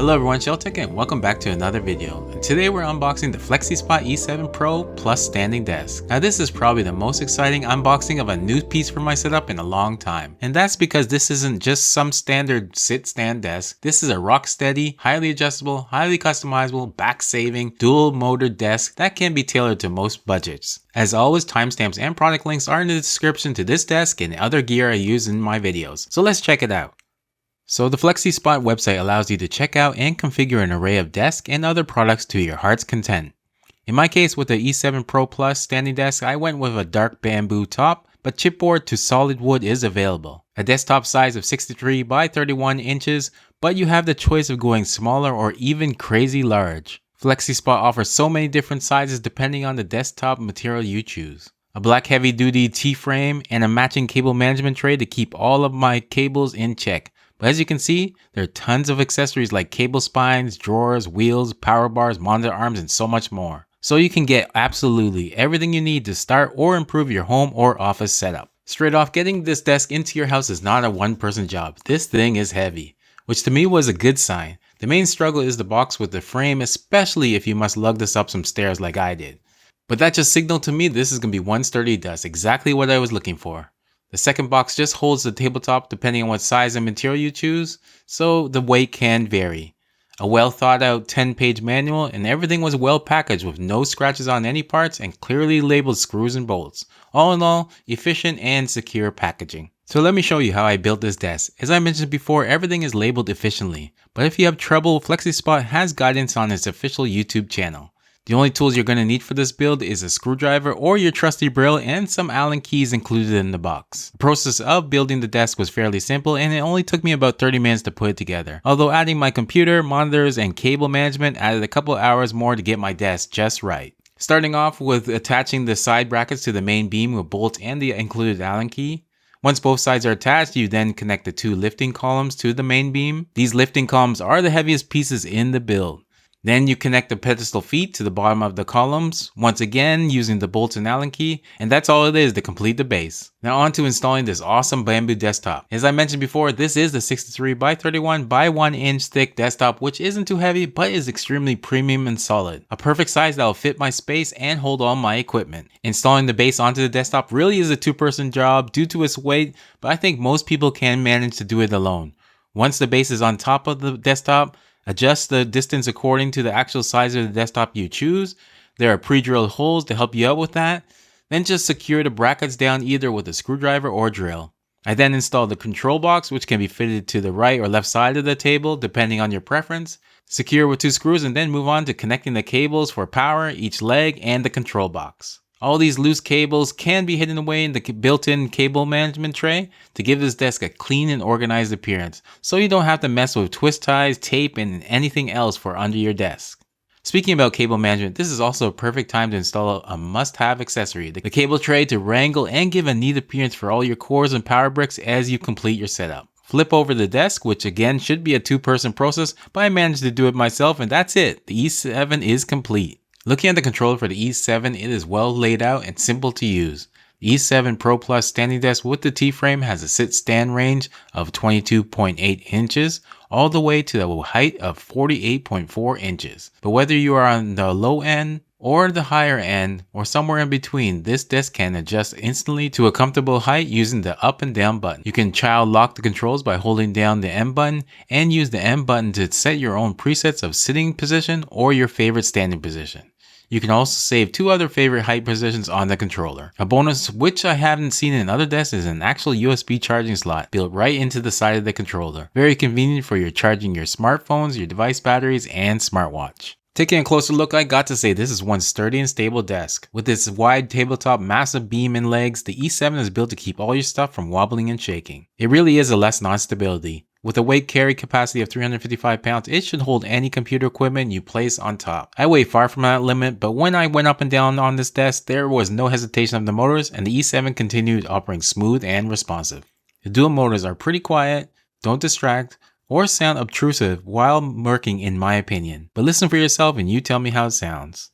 Hello everyone, Tech and welcome back to another video. And today we're unboxing the Flexispot E7 Pro Plus Standing Desk. Now this is probably the most exciting unboxing of a new piece for my setup in a long time. And that's because this isn't just some standard sit-stand desk. This is a rock-steady, highly adjustable, highly customizable, back-saving, dual-motored desk that can be tailored to most budgets. As always, timestamps and product links are in the description to this desk and other gear I use in my videos. So let's check it out. So the Flexispot website allows you to check out and configure an array of desk and other products to your heart's content. In my case with the E7 Pro Plus standing desk, I went with a dark bamboo top, but chipboard to solid wood is available. A desktop size of 63 by 31 inches, but you have the choice of going smaller or even crazy large. Flexispot offers so many different sizes depending on the desktop material you choose. A black heavy-duty T-frame and a matching cable management tray to keep all of my cables in check. But as you can see, there are tons of accessories like cable spines, drawers, wheels, power bars, monitor arms, and so much more. So you can get absolutely everything you need to start or improve your home or office setup. Straight off, getting this desk into your house is not a one-person job. This thing is heavy, which to me was a good sign. The main struggle is the box with the frame, especially if you must lug this up some stairs like I did. But that just signaled to me this is going to be one sturdy desk, exactly what I was looking for. The second box just holds the tabletop depending on what size and material you choose, so the weight can vary. A well thought out 10-page manual, and everything was well packaged with no scratches on any parts and clearly labeled screws and bolts. All in all, efficient and secure packaging. So let me show you how I built this desk. As I mentioned before, everything is labeled efficiently, but if you have trouble, Flexispot has guidance on its official YouTube channel. The only tools you're going to need for this build is a screwdriver or your trusty Brill and some Allen keys included in the box. The process of building the desk was fairly simple and it only took me about 30 minutes to put it together. Although adding my computer, monitors, and cable management added a couple hours more to get my desk just right. Starting off with attaching the side brackets to the main beam with bolts and the included Allen key. Once both sides are attached, you then connect the two lifting columns to the main beam. These lifting columns are the heaviest pieces in the build. Then you connect the pedestal feet to the bottom of the columns, once again using the bolts and Allen key, and that's all it is to complete the base. Now on to installing this awesome bamboo desktop. As I mentioned before, this is the 63 by 31 by 1 inch thick desktop, which isn't too heavy but is extremely premium and solid. A perfect size that will fit my space and hold all my equipment. Installing the base onto the desktop really is a two-person job due to its weight, but I think most people can manage to do it alone. Once the base is on top of the desktop, adjust the distance according to the actual size of the desktop you choose. There are pre-drilled holes to help you out with that. Then just secure the brackets down either with a screwdriver or drill. I then installed the control box, which can be fitted to the right or left side of the table depending on your preference. Secure with two screws and then move on to connecting the cables for power, each leg, and the control box. All these loose cables can be hidden away in the built-in cable management tray to give this desk a clean and organized appearance, so you don't have to mess with twist ties, tape, and anything else for under your desk. Speaking about cable management, this is also a perfect time to install a must-have accessory, the cable tray to wrangle and give a neat appearance for all your cords and power bricks as you complete your setup. Flip over the desk, which again should be a two-person process, but I managed to do it myself and that's it. The E7 is complete. Looking at the controller for the E7, it is well laid out and simple to use. The E7 Pro Plus standing desk with the T-frame has a sit-stand range of 22.8 inches all the way to the height of 48.4 inches. But whether you are on the low end or the higher end or somewhere in between, this desk can adjust instantly to a comfortable height using the up and down button. You can child lock the controls by holding down the M button and use the M button to set your own presets of sitting position or your favorite standing position. You can also save two other favorite height positions on the controller. A bonus which I haven't seen in other desks is an actual USB charging slot built right into the side of the controller. Very convenient for your charging your smartphones, your device batteries, and smartwatch. Taking a closer look, I got to say this is one sturdy and stable desk. With its wide tabletop, massive beam and legs, the E7 is built to keep all your stuff from wobbling and shaking. It really is a lesson on stability. With a weight carry capacity of 355 pounds, it should hold any computer equipment you place on top. I weigh far from that limit, but when I went up and down on this desk, there was no hesitation of the motors, and the E7 continued operating smooth and responsive. The dual motors are pretty quiet, don't distract, or sound obtrusive while working in my opinion. But listen for yourself and you tell me how it sounds.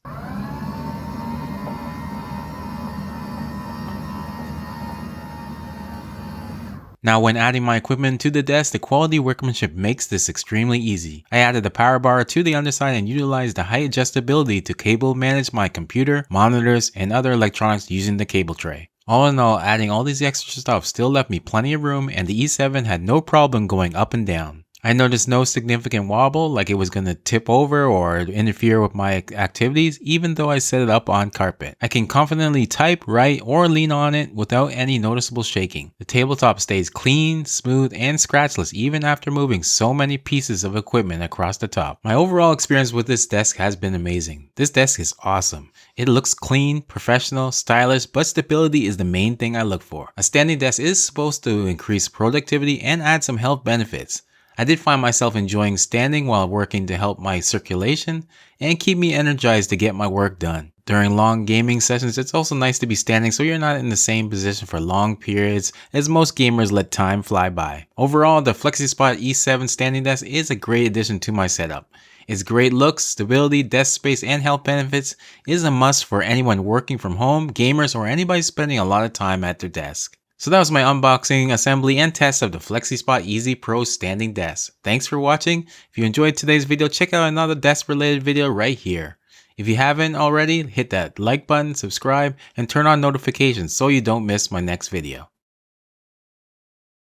Now when adding my equipment to the desk, the quality workmanship makes this extremely easy. I added a power bar to the underside and utilized the height adjustability to cable manage my computer, monitors, and other electronics using the cable tray. All in all, adding all these extra stuff still left me plenty of room, and the E7 had no problem going up and down. I noticed no significant wobble like it was going to tip over or interfere with my activities even though I set it up on carpet. I can confidently type, write, or lean on it without any noticeable shaking. The tabletop stays clean, smooth, and scratchless even after moving so many pieces of equipment across the top. My overall experience with this desk has been amazing. This desk is awesome. It looks clean, professional, stylish, but stability is the main thing I look for. A standing desk is supposed to increase productivity and add some health benefits. I did find myself enjoying standing while working to help my circulation and keep me energized to get my work done. During long gaming sessions, it's also nice to be standing so you're not in the same position for long periods as most gamers let time fly by. Overall, the Flexispot E7 standing desk is a great addition to my setup. Its great looks, stability, desk space, and health benefits is a must for anyone working from home, gamers, or anybody spending a lot of time at their desk. So that was my unboxing, assembly, and test of the Flexispot Easy Pro standing desk. Thanks for watching. If you enjoyed today's video, check out another desk related video right here. If you haven't already, hit that like button, subscribe, and turn on notifications so you don't miss my next video.